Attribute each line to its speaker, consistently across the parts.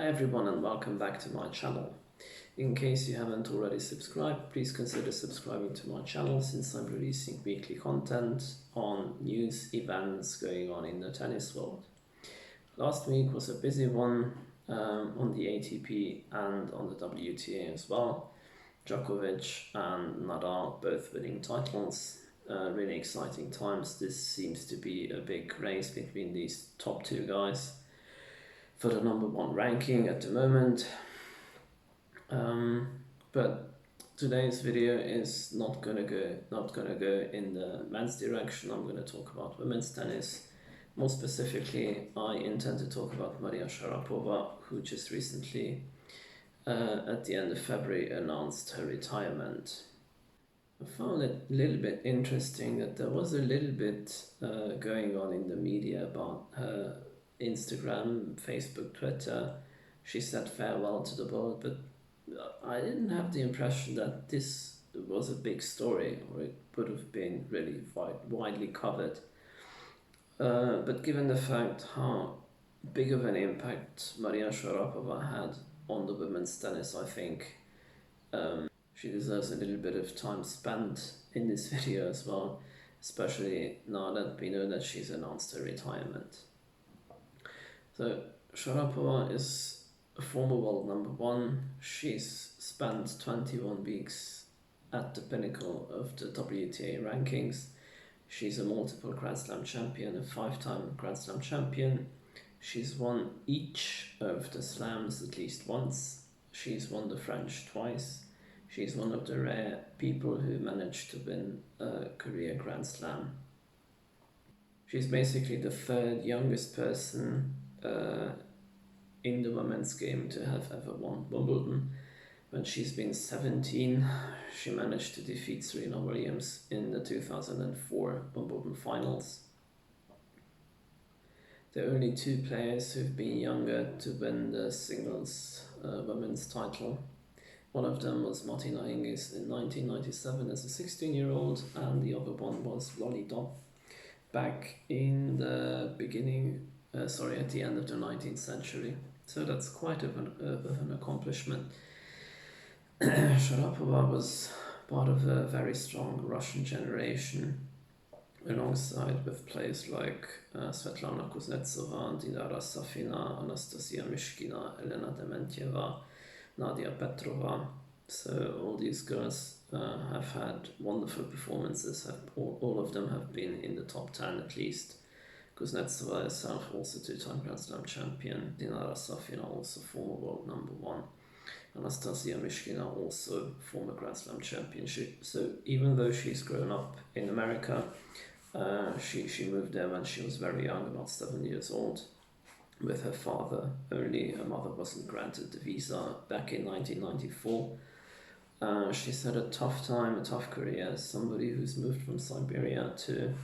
Speaker 1: Hi everyone and welcome back to my channel. In case you haven't already subscribed, please consider subscribing to my channel since I'm releasing weekly content on news events going on in the tennis world. Last week was a busy one on the ATP and on the WTA as well. Djokovic and Nadal both winning titles. Really exciting times. This seems to be a big race between these top two guys for the number one ranking at the moment. But today's video is not gonna go in the men's direction. I'm gonna talk about women's tennis. More specifically, I intend to talk about Maria Sharapova, who just recently, at the end of February, announced her retirement. I found it a little bit interesting that there was a little bit going on in the media about her Instagram, Facebook, Twitter. She said farewell to the world, but I didn't have the impression that this was a big story, or it would have been really widely covered. But given the fact how big of an impact Maria Sharapova had on the women's tennis, I think she deserves a little bit of time spent in this video as well, especially now that we know that she's announced her retirement. So Sharapova is a former world number one. She's spent 21 weeks at the pinnacle of the WTA rankings. She's a multiple Grand Slam champion, a 5-time Grand Slam champion. She's won each of the slams at least once. She's won the French twice. She's one of the rare people who managed to win a career Grand Slam. She's basically the third youngest person in the women's game to have ever won Wimbledon. When she's been 17, she managed to defeat Serena Williams in the 2004 Wimbledon finals. There are only two players who've been younger to win the singles women's title. One of them was Martina Hingis in 1997 as a 16-year-old, and the other one was Lolly Dop back in the at the end of the 19th century. So that's quite of an accomplishment. Sharapova was part of a very strong Russian generation, alongside with players like Svetlana Kuznetsova, Dinara Safina, Anastasia Mishkina, Elena Dementieva, Nadia Petrova. So all these girls have had wonderful performances. All of them have been in the top 10 at least. Kuznetsova herself also 2-time Grand Slam champion. Dinara Safina also former world number one. Anastasia Mishkina also former Grand Slam champion. So even though she's grown up in America, she moved there when she was very young, about 7 years old, with her father only. Her mother wasn't granted the visa back in 1994. She's had a tough time, a tough career as somebody who's moved from Siberia to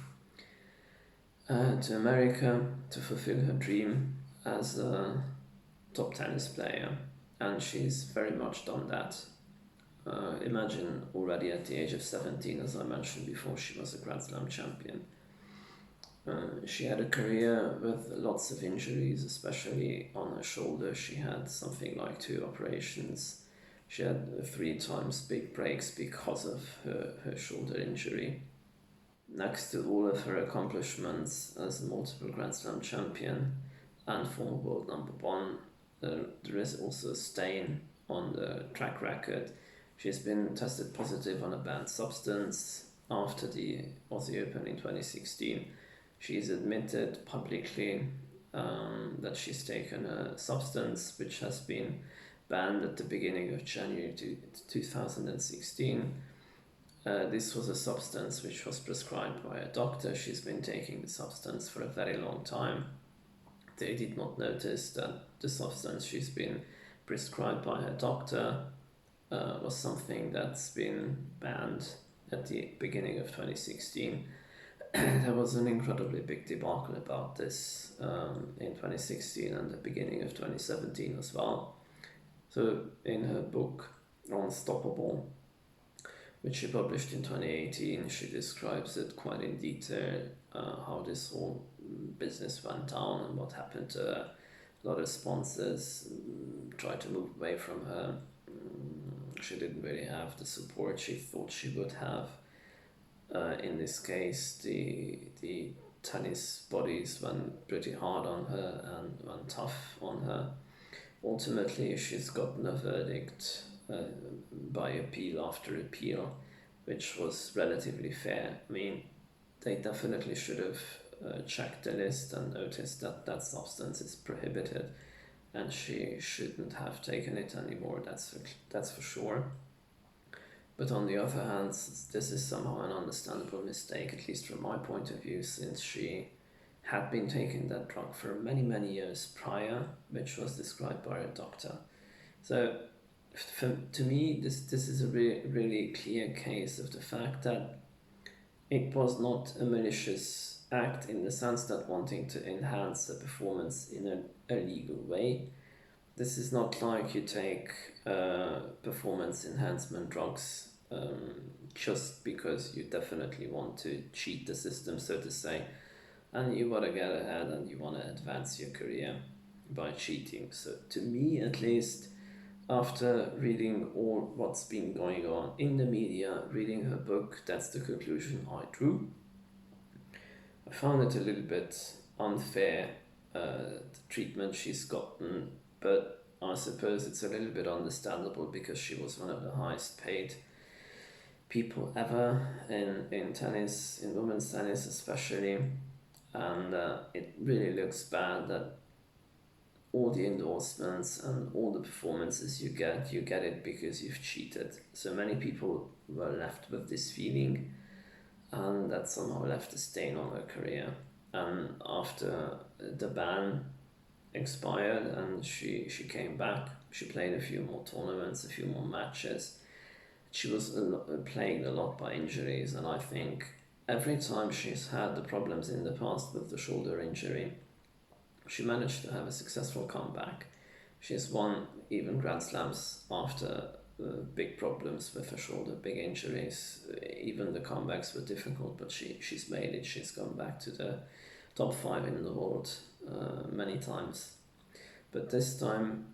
Speaker 1: America to fulfill her dream as a top tennis player, and she's very much done that. Imagine already at the age of 17, as I mentioned before, she was a Grand Slam champion. She had a career with lots of injuries, especially on her shoulder. She had something like 2 operations. She had 3 times big breaks because of her shoulder injury. Next to all of her accomplishments as a multiple Grand Slam champion and former world number one, there is also a stain on the track record. She's been tested positive on a banned substance after the Aussie Open in 2016. She's admitted publicly that she's taken a substance which has been banned at the beginning of January 2016. This was a substance which was prescribed by a doctor. She's been taking the substance for a very long time. They did not notice that the substance she's been prescribed by her doctor was something that's been banned at the beginning of 2016. There was an incredibly big debacle about this in 2016 and the beginning of 2017 as well. So in her book Unstoppable, which she published in 2018, she describes it quite in detail, how this whole business went down and what happened to a lot of sponsors, tried to move away from her. She didn't really have the support she thought she would have. In this case, the tennis bodies went pretty hard on her and went tough on her. Ultimately, she's gotten a verdict by appeal after appeal, which was relatively fair. I mean, they definitely should have checked the list and noticed that that substance is prohibited, and she shouldn't have taken it anymore. That's for sure. But on the other hand, this is somehow an understandable mistake, at least from my point of view, since she had been taking that drug for many, many years prior, which was described by a doctor. So, to me, this is a really clear case of the fact that it was not a malicious act in the sense that wanting to enhance the performance in a legal way. This is not like you take performance enhancement drugs just because you definitely want to cheat the system, so to say, and you want to get ahead and you want to advance your career by cheating. So to me, at least, after reading all what's been going on in the media, reading her book, that's the conclusion I drew. I found it a little bit unfair, the treatment she's gotten, but I suppose it's a little bit understandable because she was one of the highest paid people ever in tennis, in women's tennis especially, and it really looks bad that all the endorsements and all the performances you get it because you've cheated. So many people were left with this feeling, and that somehow left a stain on her career. And after the ban expired and she came back, she played a few more tournaments, a few more matches. She was plagued a lot by injuries, and I think every time she's had the problems in the past with the shoulder injury, she managed to have a successful comeback. She's won even Grand Slams after big problems with her shoulder, big injuries. Even the comebacks were difficult, but she's made it. She's gone back to the top 5 in the world many times. But this time,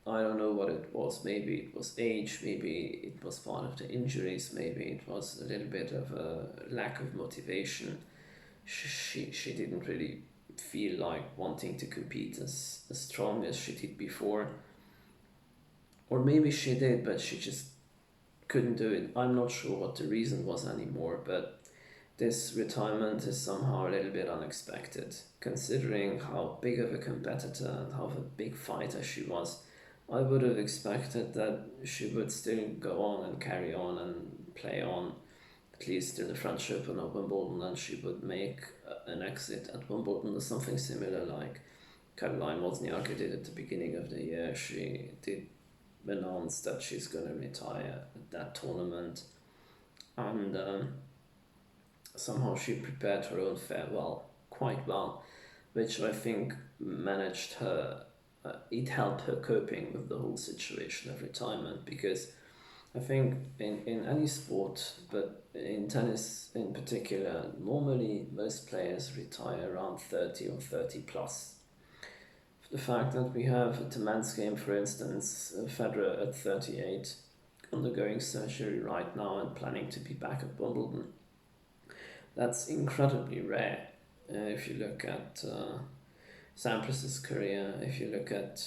Speaker 1: I don't know what it was. Maybe it was age, maybe it was part of the injuries, maybe it was a little bit of a lack of motivation. She didn't really feel like wanting to compete as strong as she did before. Or maybe she did, but she just couldn't do it. I'm not sure what the reason was anymore, but this retirement is somehow a little bit unexpected, considering how big of a competitor and how of a big fighter she was. I would have expected that she would still go on and carry on and play on, at least in the French Open or Wimbledon, and she would make an exit at Wimbledon or something similar like Caroline Wozniacki did at the beginning of the year. She did announce that she's going to retire at that tournament, and somehow she prepared her own farewell quite well, which I think managed her. It helped her coping with the whole situation of retirement, because I think in any sport, but in tennis in particular, normally most players retire around 30 or 30 plus. The fact that we have at the men's game, for instance, Federer at 38, undergoing surgery right now and planning to be back at Wimbledon, that's incredibly rare. If you look at Sampras's career, if you look at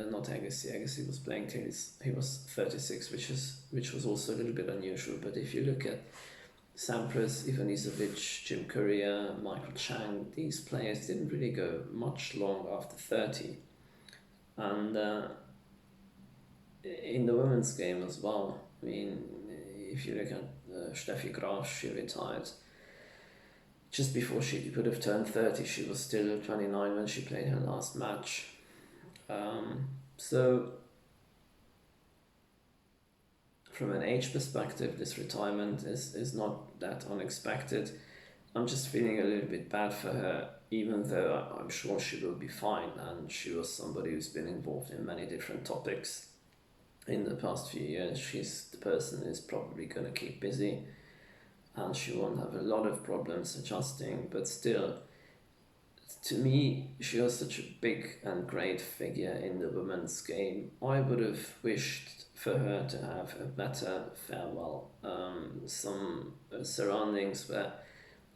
Speaker 1: not Agassi was playing till he was 36, which was also a little bit unusual. But if you look at Sampras, Ivanisevic, Jim Courier, Michael Chang, these players didn't really go much long after 30. And in the women's game as well, I mean, if you look at Steffi Graf, she retired just before she would have turned 30. She was still 29 when she played her last match. So from an age perspective, this retirement is not that unexpected. I'm just feeling a little bit bad for her, even though I'm sure she will be fine, and she was somebody who's been involved in many different topics in the past few years. She's the person who's probably going to keep busy, and she won't have a lot of problems adjusting, but still, to me, she was such a big and great figure in the women's game. I would have wished for her to have a better farewell. Some surroundings where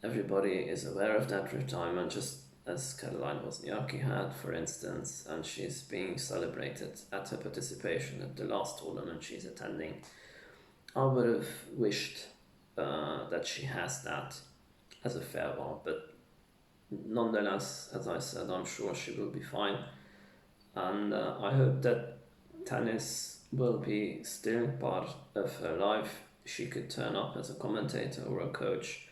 Speaker 1: everybody is aware of that retirement, just as Caroline Wozniacki had, for instance, and she's being celebrated at her participation at the last tournament she's attending. I would have wished that she has that as a farewell, but nonetheless, as I said, I'm sure she will be fine, and I hope that tennis will be still part of her life. She could turn up as a commentator or a coach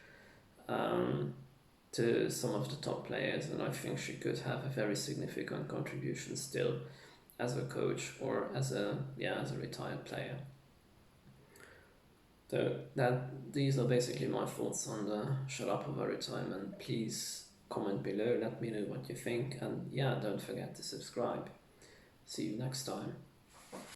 Speaker 1: to some of the top players, and I think she could have a very significant contribution still as a coach or as a retired player. So these are basically my thoughts on the Sharapova retirement. Please comment below, let me know what you think, and don't forget to subscribe. See you next time.